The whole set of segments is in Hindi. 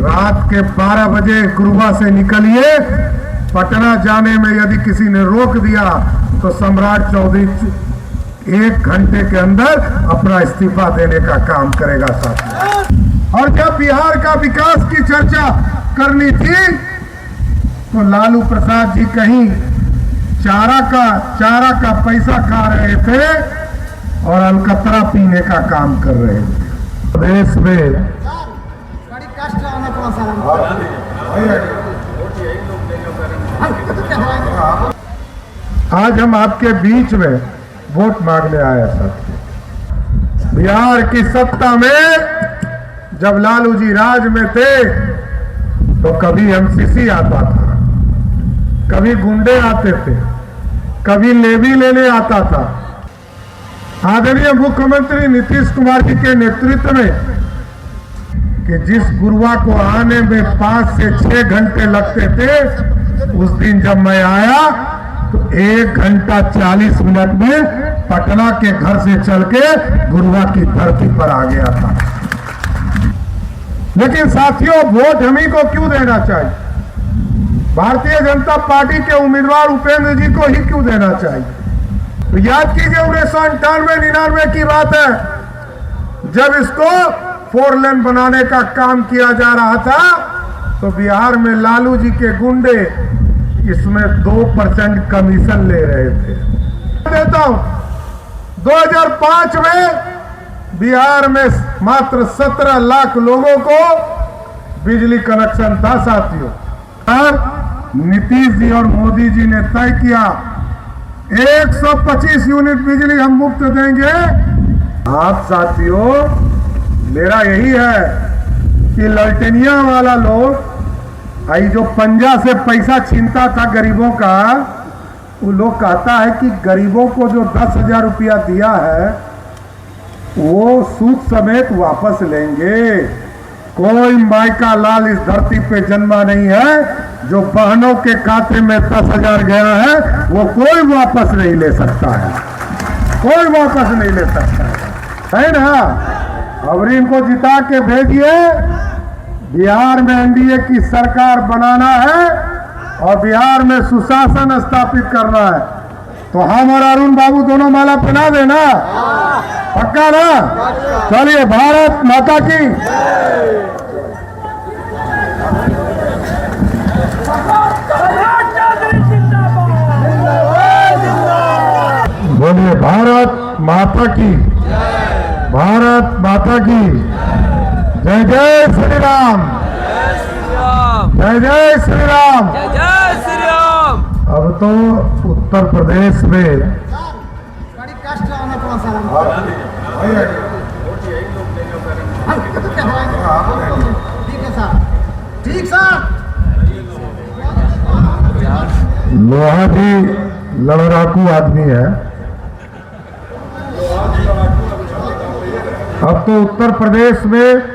रात के 12 बजे गुरुवा से निकलिए। पटना जाने में यदि किसी ने रोक दिया तो सम्राट चौधरी 1 घंटे के अंदर अपना इस्तीफा देने का काम करेगा साथियों। और जब बिहार का विकास की चर्चा करनी थी तो लालू प्रसाद जी कहीं चारा का पैसा खा रहे थे और अलकतरा पीने का काम कर रहे थे। देश में आज हम आपके बीच में वोट मांगने आए साथियों। बिहार की सत्ता में जब लालू जी राज में थे तो कभी एमसीसी आता था, कभी गुंडे आते थे, कभी लेवी लेने आता था। आदरणीय मुख्यमंत्री नीतीश कुमार जी के नेतृत्व में कि जिस गुरुवा को आने में 5 से 6 घंटे लगते थे, उस दिन जब मैं आया तो 1 घंटा 40 मिनट में पटना के घर से चल के गुरुवा की धरती पर आ गया था। लेकिन साथियों, वोट हम ही को क्यों देना चाहिए? भारतीय जनता पार्टी के उम्मीदवार उपेंद्र जी को ही क्यों देना चाहिए? तो याद कीजिए 1998-99 की बात है, जब इसको 4 लेन बनाने का काम किया जा रहा था तो बिहार में लालू जी के गुंडे इसमें 2% कमीशन ले रहे थे। देता हूं 2005 में बिहार में मात्र 17 लाख लोगों को बिजली कनेक्शन था साथियों। और नीतीश जी और मोदी जी ने तय किया 125 यूनिट बिजली हम मुफ्त देंगे। आप साथियों, मेरा यही है कि ललटेनिया वाला लोग आई जो पंजा से पैसा छीनता था गरीबों का, वो लोग कहता है कि गरीबों को जो 10,000 रुपया दिया है वो सूद समेत वापस लेंगे। कोई माई का लाल इस धरती पे जन्मा नहीं है जो बहनों के खाते में 10,000 गया है वो कोई वापस नहीं ले सकता है, कोई वापस नहीं ले सकता है ना। अब इनको जिता के भेजिए। बिहार में एनडीए की सरकार बनाना है और बिहार में सुशासन स्थापित करना है, तो हम और अरुण बाबू दोनों माला पहना देना, पक्का ना? चलिए, भारत माता की। बोलिए भारत माता की, भारत माता की। जय जय श्री राम, जय जय श्री राम, जय जय श्री राम। अब तो उत्तर प्रदेश में लोहा भी लड़ाकू आदमी है। अब तो उत्तर प्रदेश में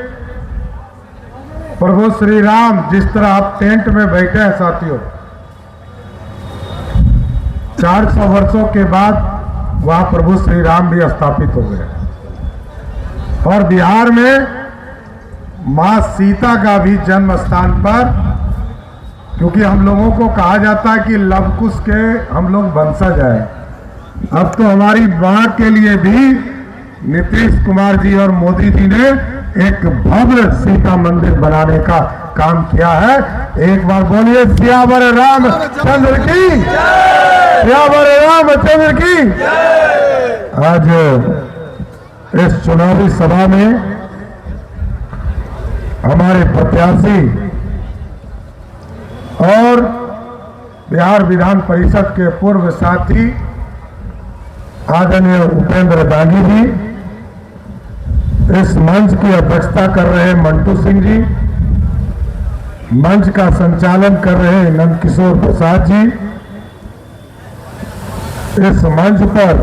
प्रभु श्री राम, जिस तरह आप टेंट में बैठे हैं साथियों, 400 वर्षों के बाद वहां प्रभु श्री राम भी स्थापित हो गए। और बिहार में मां सीता का भी जन्म स्थान पर, क्योंकि हम लोगों को कहा जाता है कि लवकुश के हम लोग वंशज हैं, अब तो हमारी मां के लिए भी नीतीश कुमार जी और मोदी जी ने एक भव्य सीता मंदिर बनाने का काम किया है। एक बार बोलिए सियावर रामचंद्र की, सियावर रामचंद्र की। आज इस चुनावी सभा में हमारे प्रत्याशी और बिहार विधान परिषद के पूर्व साथी आदरणीय उपेंद्र दागी जी, इस मंच की अध्यक्षता कर रहे मंटू सिंह जी, मंच का संचालन कर रहे नंदकिशोर प्रसाद जी, इस मंच पर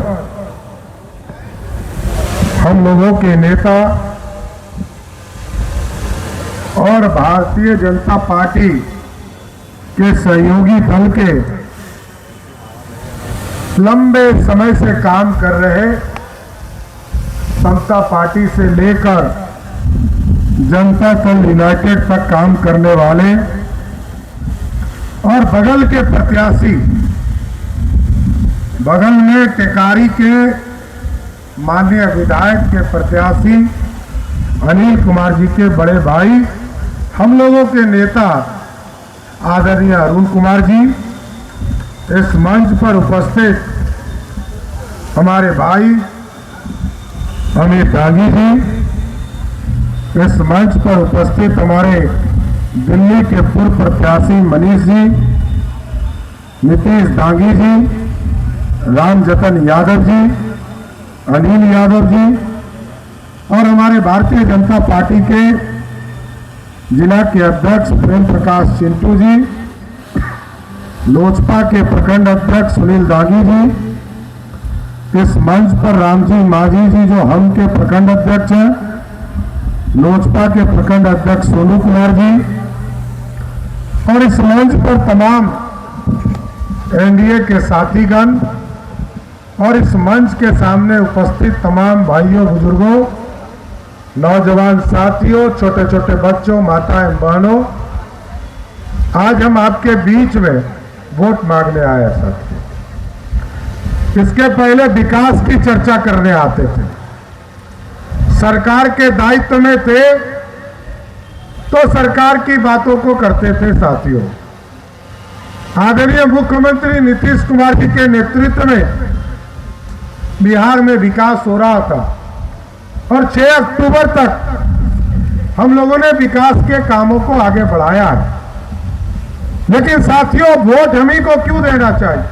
हम लोगों के नेता और भारतीय जनता पार्टी के सहयोगी दल के लंबे समय से काम कर रहे समता पार्टी से लेकर जनता दल यूनाइटेड तक काम करने वाले और बगल के प्रत्याशी, बगल में टेकारी के माननीय विधायक के प्रत्याशी अनिल कुमार जी के बड़े भाई, हम लोगों के नेता आदरणीय अरुण कुमार जी, इस मंच पर उपस्थित हमारे भाई अमित दांगी जी, इस मंच पर उपस्थित हमारे दिल्ली के पूर्व प्रत्याशी मनीष जी, नीतीश दांगी जी, रामजतन यादव जी, अनिल यादव जी और हमारे भारतीय जनता पार्टी के जिला के अध्यक्ष प्रेम प्रकाश चिंटू जी, लोजपा के प्रखंड अध्यक्ष सुनील दांगी जी, इस मंच पर रामजी माझी जी जो हम के प्रखंड अध्यक्ष हैं, लोजपा के प्रखंड अध्यक्ष सोनू कुमार जी और इस मंच पर तमाम एनडीए के साथीगण और इस मंच के सामने उपस्थित तमाम भाइयों, बुजुर्गों, नौजवान साथियों, छोटे छोटे बच्चों, माताएं, बहनों, आज हम आपके बीच में वोट मांगने आए हैं साथियों। इसके पहले विकास की चर्चा करने आते थे, सरकार के दायित्व में थे तो सरकार की बातों को करते थे साथियों। आदरणीय मुख्यमंत्री नीतीश कुमार जी के नेतृत्व में बिहार में विकास हो रहा था और 6 अक्टूबर तक हम लोगों ने विकास के कामों को आगे बढ़ाया है। लेकिन साथियों, वोट हम ही को क्यों देना चाहिए?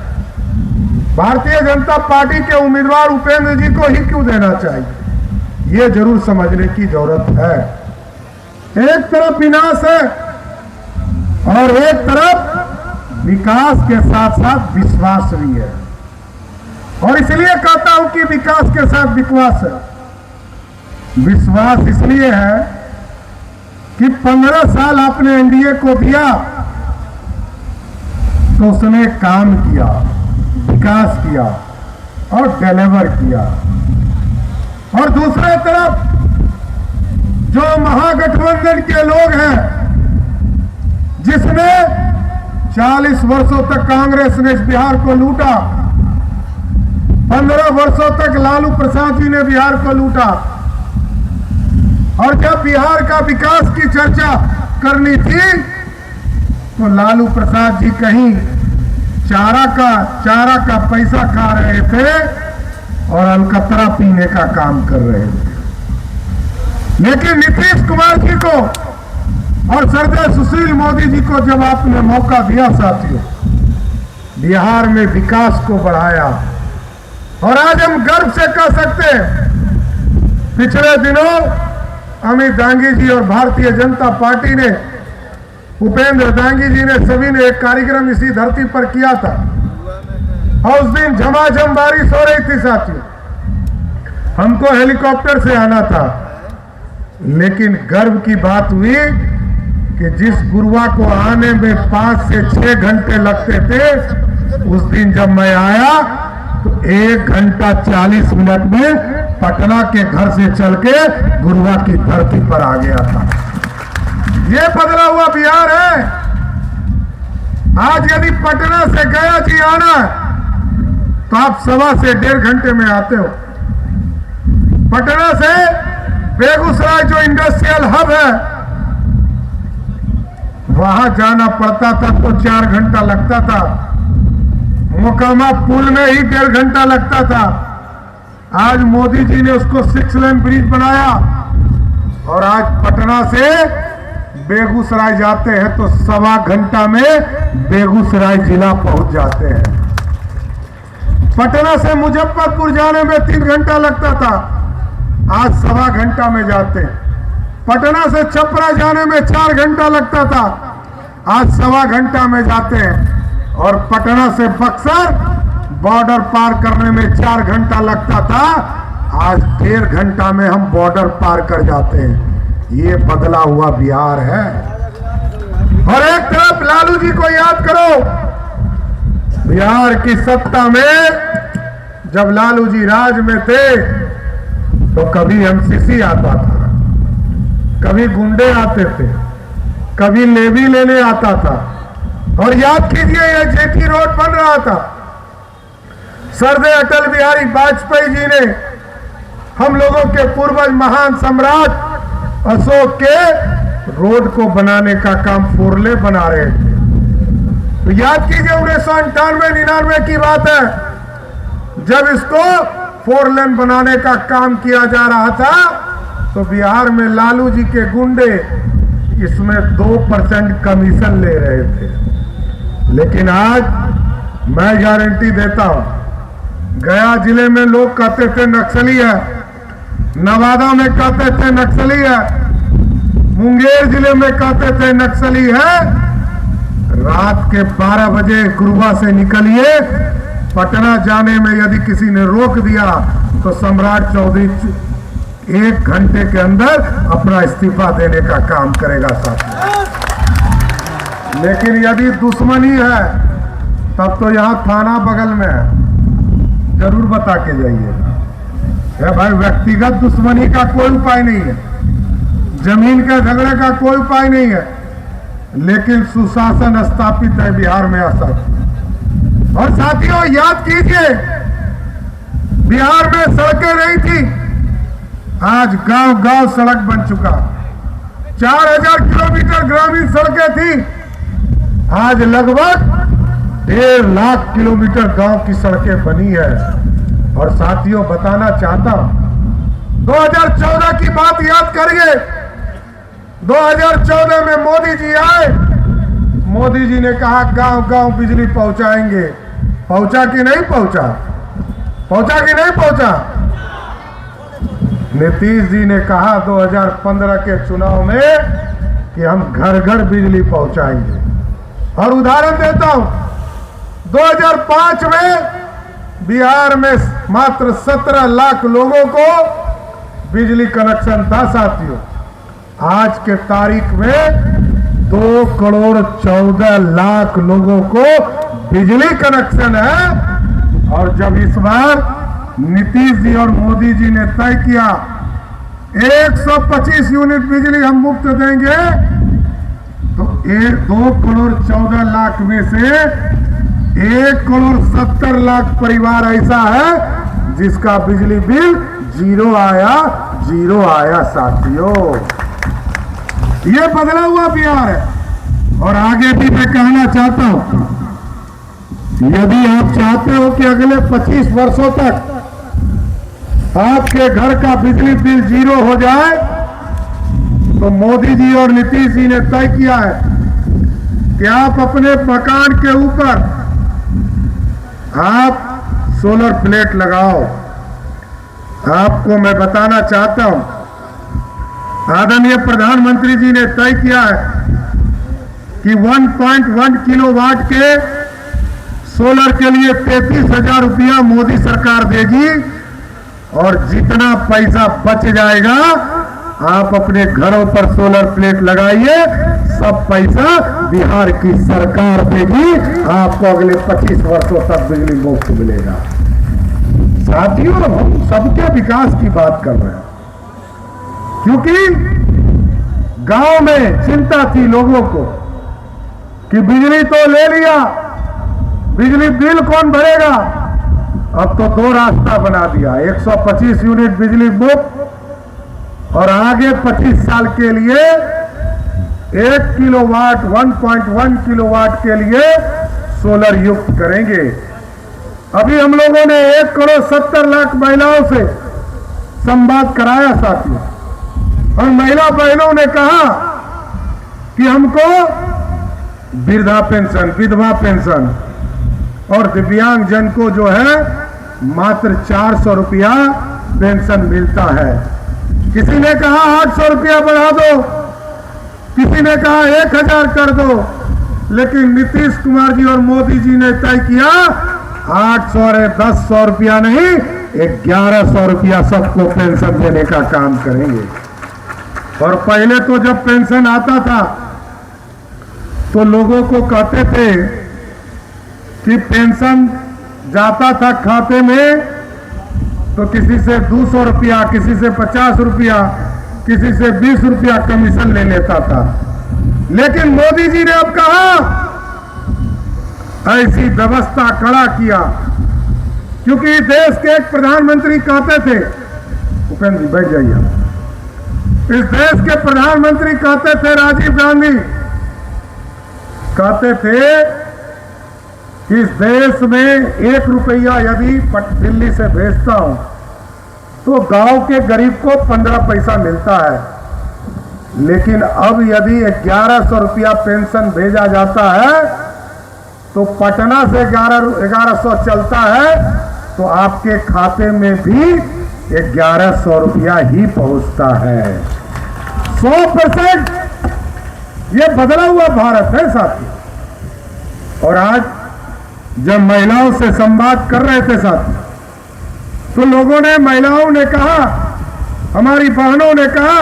भारतीय जनता पार्टी के उम्मीदवार उपेंद्र जी को ही क्यों देना चाहिए? ये जरूर समझने की जरूरत है। एक तरफ विनाश है और एक तरफ विकास के साथ साथ विश्वास भी है, और इसलिए कहता हूं कि विकास के साथ विश्वास है। विश्वास इसलिए है कि 15 साल आपने एनडीए को दिया तो उसने काम किया, विकास किया और डिलीवर किया। और दूसरे तरफ जो महागठबंधन के लोग हैं, जिसने 40 वर्षों तक कांग्रेस ने इस बिहार को लूटा, 15 वर्षों तक लालू प्रसाद जी ने बिहार को लूटा, और जब बिहार का विकास की चर्चा करनी थी तो लालू प्रसाद जी कहीं चारा का पैसा खा रहे थे और अलकतरा पीने का काम कर रहे थे। लेकिन नीतीश कुमार जी को और सरदार सुशील मोदी जी को जब आपने मौका दिया साथियों, बिहार में विकास को बढ़ाया। और आज हम गर्व से कह सकते हैं, पिछले दिनों अमित दांगी जी और भारतीय जनता पार्टी ने, उपेंद्र दांगी जी ने, सभी ने एक कार्यक्रम इसी धरती पर किया था और उस दिन झमाझम बारिश हो रही थी साथियों। हमको हेलीकॉप्टर से आना था, लेकिन गर्व की बात हुई कि जिस गुरुवार को आने में 5 से 6 घंटे लगते थे, उस दिन जब मैं आया तो 1 घंटा 40 मिनट में पटना के घर से चल के गुरुवा की धरती पर आ गया था। ये बदला हुआ बिहार है। आज यदि पटना से गया जी आना तो आप 1.25 से 1.5 घंटे में आते हो। पटना से बेगूसराय जो इंडस्ट्रियल हब है, वहां जाना पड़ता था तो 4 घंटा लगता था। मोकामा पुल में ही 1.5 घंटा लगता था। आज मोदी जी ने उसको 6 लेन ब्रिज बनाया और आज पटना से बेगूसराय जाते हैं तो 1.25 घंटा में बेगूसराय जिला पहुंच जाते हैं। पटना से मुजफ्फरपुर जाने में 3 घंटा लगता था, आज 1.25 घंटा में जाते हैं। पटना से छपरा जाने में 4 घंटा लगता था, आज 1.25 घंटा में जाते हैं। और पटना से बक्सर बॉर्डर पार करने में 4 घंटा लगता था, आज 1.5 घंटा में हम बॉर्डर पार कर जाते हैं। ये बदला हुआ बिहार है। और एक तरफ लालू जी को याद करो, बिहार की सत्ता में जब लालू जी राज में थे तो कभी एमसीसी आता था, कभी गुंडे आते थे, कभी लेवी लेने आता था। और याद कीजिए ये जेटी रोड बन रहा था, सरदार अटल बिहारी वाजपेयी जी ने हम लोगों के पूर्वज महान सम्राट अशोक के रोड को बनाने का काम फोरले बना रहे थे। तो याद कीजिए 1998-99 की बात है, जब इसको फोर लेन बनाने का काम किया जा रहा था तो बिहार में लालू जी के गुंडे इसमें 2% कमीशन ले रहे थे। लेकिन आज मैं गारंटी देता हूं, गया जिले में लोग कहते थे नक्सली है, नवादा में कहते थे नक्सली है, मुंगेर जिले में कहते थे नक्सली है। रात के 12 बजे गुरुवा से निकलिए, पटना जाने में यदि किसी ने रोक दिया तो सम्राट चौधरी 1 घंटे के अंदर अपना इस्तीफा देने का काम करेगा साथी। लेकिन यदि दुश्मनी है तब तो यहां थाना बगल में है, जरूर बता के जाइए भाई। व्यक्तिगत दुश्मनी का कोई उपाय नहीं है, जमीन के झगड़े का कोई उपाय नहीं है, लेकिन सुशासन स्थापित है बिहार में ऐसा। और साथियों याद कीजिए, बिहार में सड़कें नहीं थी, आज गांव गांव सड़क बन चुका। 4000 किलोमीटर ग्रामीण सड़कें थी, आज लगभग 1.5 लाख किलोमीटर गांव की सड़कें बनी है। और साथियों बताना चाहता हूं, 2014 की बात याद करिए। 2014 में मोदी जी आए, मोदी जी ने कहा गांव गांव बिजली पहुंचाएंगे। पहुंचा कि नहीं पहुंचा? पहुंचा कि नहीं पहुंचा? नीतीश जी ने कहा 2015 के चुनाव में कि हम घर घर बिजली पहुंचाएंगे। और उदाहरण देता हूं, 2005 में बिहार में मात्र 17 लाख लोगों को बिजली कनेक्शन था साथियों। आज के तारीख में 2 करोड़ 14 लाख लोगों को बिजली कनेक्शन है। और जब इस बार नीतीश जी और मोदी जी ने तय किया 125 यूनिट बिजली हम मुफ्त देंगे, तो 2 करोड़ 14 लाख में से 1 करोड़ 70 लाख परिवार ऐसा है जिसका बिजली बिल जीरो आया साथियों। ये बदला हुआ बिहार है। और आगे भी मैं कहना चाहता हूं, यदि आप चाहते हो कि अगले 25 वर्षों तक आपके घर का बिजली बिल जीरो हो जाए, तो मोदी जी और नीतीश जी ने तय किया है कि आप अपने मकान के ऊपर आप सोलर प्लेट लगाओ। आपको मैं बताना चाहता हूं, आदरणीय प्रधानमंत्री जी ने तय किया है कि 1.1 किलोवाट के सोलर के लिए 33,000 रुपया मोदी सरकार देगी। और जितना पैसा बच जाएगा आप अपने घरों पर सोलर प्लेट लगाइए, सब पैसा बिहार की सरकार देगी। आपको अगले 25 वर्षों तक बिजली मुफ्त मिलेगा। साथियों हम सबके विकास की बात कर रहे हैं, क्योंकि गांव में चिंता थी लोगों को कि बिजली तो ले लिया, बिजली बिल कौन भरेगा। अब तो 2 रास्ता बना दिया, 125 यूनिट बिजली मुफ्त और आगे 25 साल के लिए 1 किलोवाट 1.1 किलोवाट के लिए सोलर युक्त करेंगे। अभी हम लोगों ने 1 करोड़ 70 लाख महिलाओं से संवाद कराया साथियों, और महिला बहनों ने कहा कि हमको वृद्धा पेंशन, विधवा पेंशन और दिव्यांग जन को जो है मात्र 400 रुपया पेंशन मिलता है। किसी ने कहा 800 रुपया बढ़ा दो, किसी ने कहा 1000 कर दो, लेकिन नीतीश कुमार जी और मोदी जी ने तय किया 800 और 1000 रुपया नहीं, 1100 रुपया सबको पेंशन देने का काम करेंगे। और पहले तो जब पेंशन आता था तो लोगों को कहते थे कि पेंशन जाता था खाते में तो किसी से 200 रुपया, किसी से 50 रुपया, किसी से 20 रुपया कमीशन ले लेता था। लेकिन मोदी जी ने अब कहा, ऐसी व्यवस्था खड़ा किया, क्योंकि देश के एक प्रधानमंत्री कहते थे, उपेंद्र जी बैठ जाइए, इस देश के प्रधानमंत्री कहते थे, राजीव गांधी कहते थे कि इस देश में 1 रुपया यदि दिल्ली से भेजता हूं तो गांव के गरीब को 15 पैसा मिलता है। लेकिन अब यदि 1100 रुपया पेंशन भेजा जाता है तो पटना से 1100 चलता है तो आपके खाते में भी 1100 रुपया ही पहुंचता है। 100% ये बदला हुआ भारत है साथियों। और आज जब महिलाओं से संवाद कर रहे थे साथियों, तो लोगों ने, महिलाओं ने कहा, हमारी बहनों ने कहा,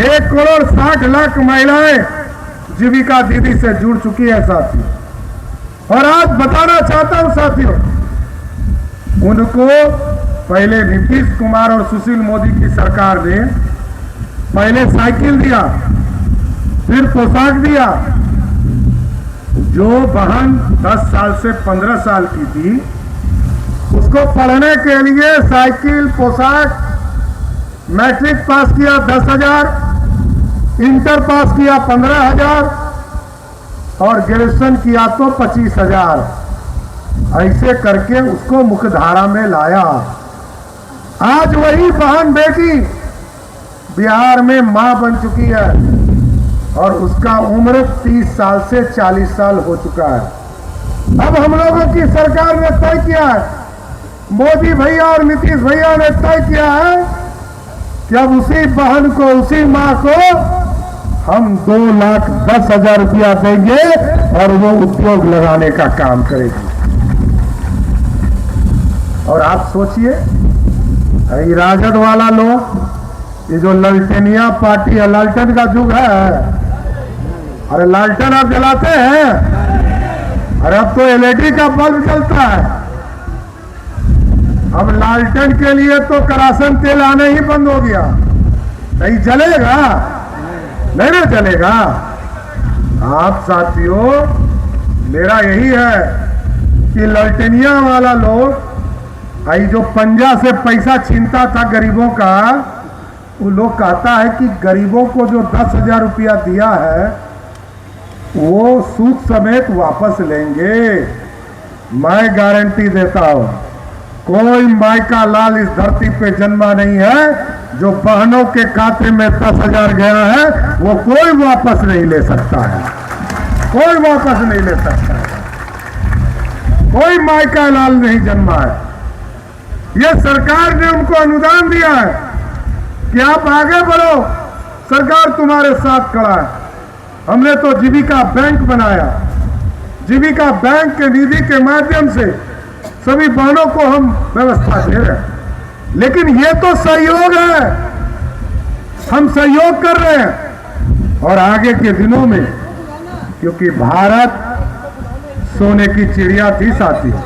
1 करोड़ 60 लाख महिलाएं जीविका दीदी से जुड़ चुकी है साथियों। और आज बताना चाहता हूं साथियों, उनको पहले नीतीश कुमार और सुशील मोदी की सरकार ने पहले साइकिल दिया, फिर पोशाक दिया। जो बहन 10 साल से 15 साल की थी, उसको पढ़ने के लिए साइकिल, पोशाक, मैट्रिक पास किया 10,000, इंटर पास किया 15,000 और ग्रेजुएशन किया तो 25,000। ऐसे करके उसको मुख्यधारा में लाया। आज वही बहन बेटी बिहार में मां बन चुकी है और उसका उम्र 30 साल से 40 साल हो चुका है। अब हम लोगों की सरकार ने तय किया है, मोदी भैया और नीतीश भैया ने तय किया है कि अब उसी बहन को, उसी मां को हम 2,10,000 रुपया देंगे और वो उद्योग लगाने का काम करेगी। और आप सोचिए, ये राजद वाला लोग, ये जो ललटेनिया पार्टी है, लालटेन का युग है। अरे लालटेन आप जलाते हैं? अरे अब तो एलईडी का बल्ब जलता है। अब लालटेन के लिए तो करासन तेल आने ही बंद हो गया। नहीं जलेगा, नहीं ना जलेगा। आप साथियों, मेरा यही है कि ललटेनिया वाला लोग, आई जो पंजा से पैसा छीनता था गरीबों का, वो लोग कहता है कि गरीबों को जो 10,000 रुपया दिया है वो सूद समेत वापस लेंगे। मैं गारंटी देता हूं, कोई माई का लाल इस धरती पे जन्मा नहीं है जो बहनों के खाते में 10,000 गया है वो कोई वापस नहीं ले सकता है। कोई वापस नहीं ले सकता है। कोई माई का लाल नहीं जन्मा है। ये सरकार ने उनको अनुदान दिया है कि आप आगे बढ़ो, सरकार तुम्हारे साथ खड़ा है। हमने तो जीविका बैंक बनाया। जीविका बैंक के निधि के माध्यम से सभी बहनों को हम व्यवस्था दे रहे हैं। लेकिन ये तो सहयोग है, हम सहयोग कर रहे हैं। और आगे के दिनों में, क्योंकि भारत सोने की चिड़िया थी साथियों,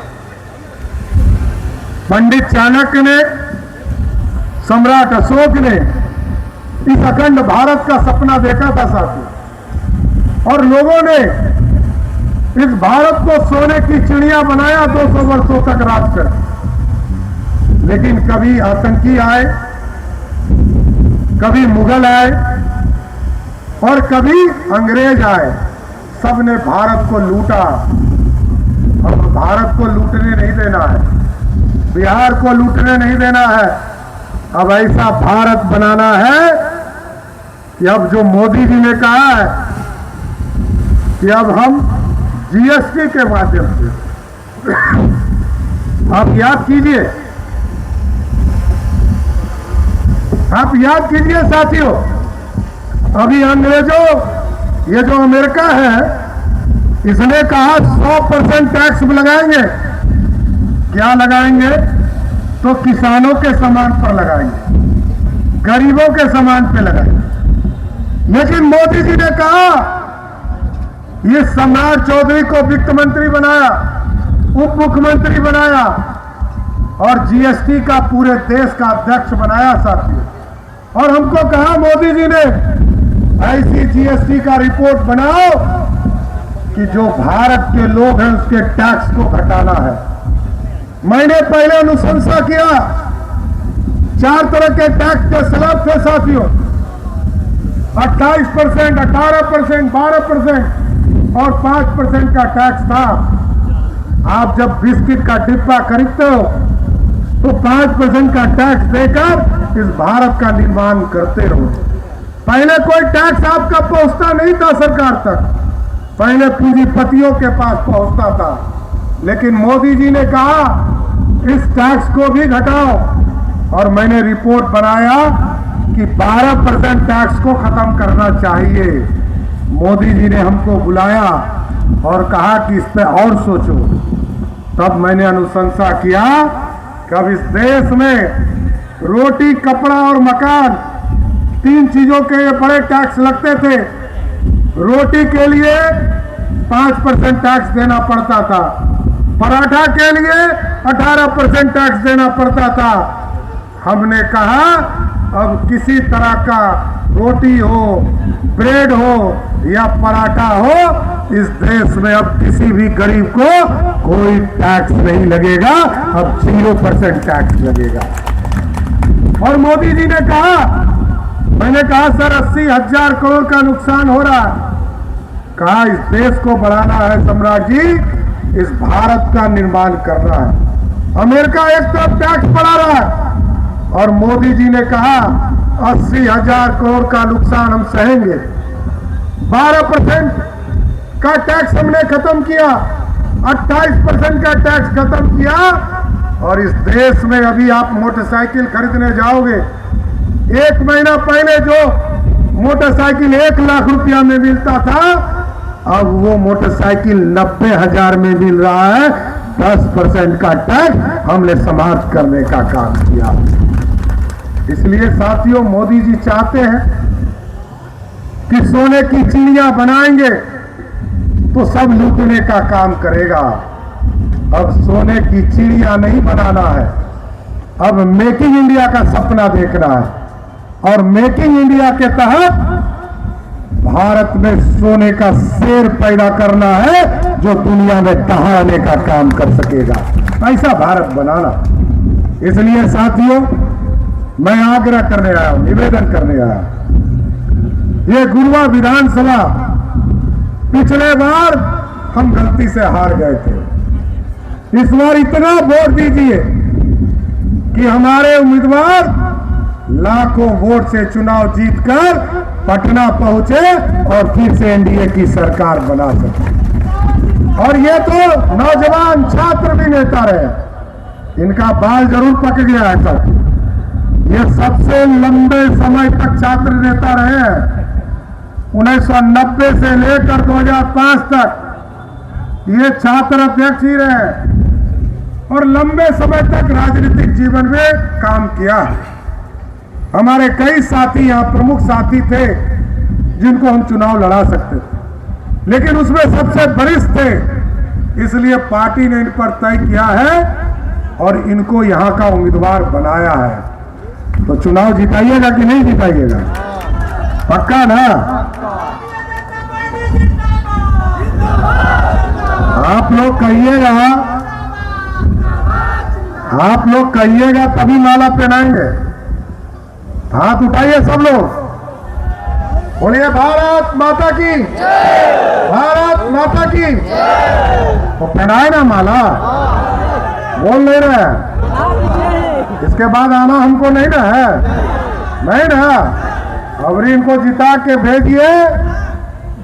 पंडित चाणक्य ने, सम्राट अशोक ने इस अखंड भारत का सपना देखा था साथियों, और लोगों ने इस भारत को सोने की चिड़िया बनाया 200 वर्षों तक राज कर। लेकिन कभी आतंकी आए, कभी मुगल आए और कभी अंग्रेज आए, सबने भारत को लूटा। अब भारत को लूटने नहीं देना है, बिहार को लूटने नहीं देना है। अब ऐसा भारत बनाना है कि अब जो मोदी जी ने कहा है कि अब हम जीएसटी के माध्यम से, आप याद कीजिए, आप याद कीजिए साथियों, अभी अंग्रेजों, ये जो अमेरिका है, इसने कहा 100% टैक्स लगाएंगे। क्या लगाएंगे? तो किसानों के सामान पर लगाएंगे, गरीबों के सामान पे लगाएंगे। लेकिन मोदी जी ने कहा, ये सम्राट चौधरी को वित्त मंत्री बनाया, उप मुख्यमंत्री बनाया और जीएसटी का पूरे देश का अध्यक्ष बनाया साथियों। और हमको कहा मोदी जी ने ऐसी जीएसटी का रिपोर्ट बनाओ कि जो भारत के लोग हैं उसके टैक्स को घटाना है। मैंने पहले अनुशंसा किया, 4 तरह के टैक्स के स्लैब थे साथियों, 28%, 18%, 12% और 5% का टैक्स था। आप जब बिस्किट का डिब्बा खरीदते हो तो 5% का टैक्स देकर इस भारत का निर्माण करते रहो। पहले कोई टैक्स आपका पहुंचता नहीं था सरकार तक, पहले पूंजीपतियों के पास पहुंचता था। लेकिन मोदी जी ने कहा इस टैक्स को भी घटाओ और मैंने रिपोर्ट बनाया कि 12% टैक्स को खत्म करना चाहिए। मोदी जी ने हमको बुलाया और कहा कि इस पे और सोचो। तब मैंने अनुशंसा किया कि अब इस देश में रोटी, कपड़ा और मकान, 3 चीजों के ये बड़े टैक्स लगते थे। रोटी के लिए 5% टैक्स देना पड़ता था, पराठा के लिए 18% टैक्स देना पड़ता था। हमने कहा अब किसी तरह का रोटी हो, ब्रेड हो या पराठा हो, इस देश में अब किसी भी गरीब को कोई टैक्स नहीं लगेगा, अब 0% टैक्स लगेगा। और मोदी जी ने कहा, मैंने कहा सर 80,000 करोड़ का नुकसान हो रहा है। कहा इस देश को बढ़ाना है सम्राट जी, इस भारत का निर्माण करना है। अमेरिका एक तरफ टैक्स बढ़ा रहा है और मोदी जी ने कहा 80,000 करोड़ का नुकसान हम सहेंगे। 12% का टैक्स हमने खत्म किया, 28% का टैक्स खत्म किया। और इस देश में अभी आप मोटरसाइकिल खरीदने जाओगे, 1 महीना पहले जो मोटरसाइकिल 1 लाख रुपया में मिलता था, अब वो मोटरसाइकिल 90,000 में मिल रहा है। 10% का टैक्स हमने समाप्त करने का काम किया। इसलिए साथियों, मोदी जी चाहते हैं कि सोने की चिड़िया बनाएंगे तो सब लूटने का काम करेगा। अब सोने की चिड़िया नहीं बनाना है, अब मेकिंग इंडिया का सपना देखना है। और मेकिंग इंडिया के तहत भारत में सोने का शेर पैदा करना है जो दुनिया में दहाड़ने का काम कर सकेगा, ऐसा भारत बनाना। इसलिए साथियों, मैं आग्रह करने आया हूं, निवेदन करने आया हूं। ये गुरुआ विधानसभा पिछले बार हम गलती से हार गए थे। इस बार इतना वोट दीजिए कि हमारे उम्मीदवार लाखों वोट से चुनाव जीतकर पटना पहुंचे और फिर से एनडीए की सरकार बना सके। और ये तो नौजवान छात्र भी नेता रहे, इनका बाल जरूर पक गया है सब। ये सबसे लंबे समय तक छात्र नेता रहे हैं, 1990 से लेकर 2005 तक ये छात्र अध्यक्ष ही रहे और लंबे समय तक राजनीतिक जीवन में काम किया है। हमारे कई साथी यहाँ प्रमुख साथी थे जिनको हम चुनाव लड़ा सकते थे, लेकिन उसमें सबसे वरिष्ठ थे, इसलिए पार्टी ने इन पर तय किया है और इनको यहाँ का उम्मीदवार बनाया है। तो चुनाव जिताइएगा कि नहीं जिताइएगा? पक्का ना? आप लोग कहिएगा, आप लोग कहिएगा तभी माला पहनाएंगे। हाथ उठाइए सब लोग, बोलिए भारत माता की, भारत माता की। तो पहनाए ना माला, बोल नहीं रहे। इसके बाद आना हमको नहीं ना है, नहीं ना। अब इनको जिता के भेजिए,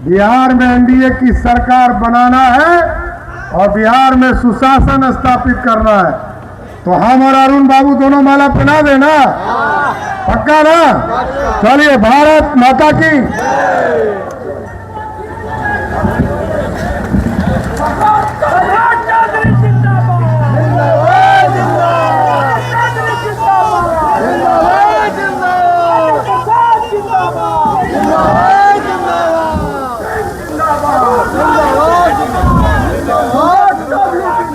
बिहार में एनडीए की सरकार बनाना है और बिहार में सुशासन स्थापित करना है। तो हम और अरुण बाबू दोनों माला पहना देना, पक्का ना? चलिए, भारत माता की।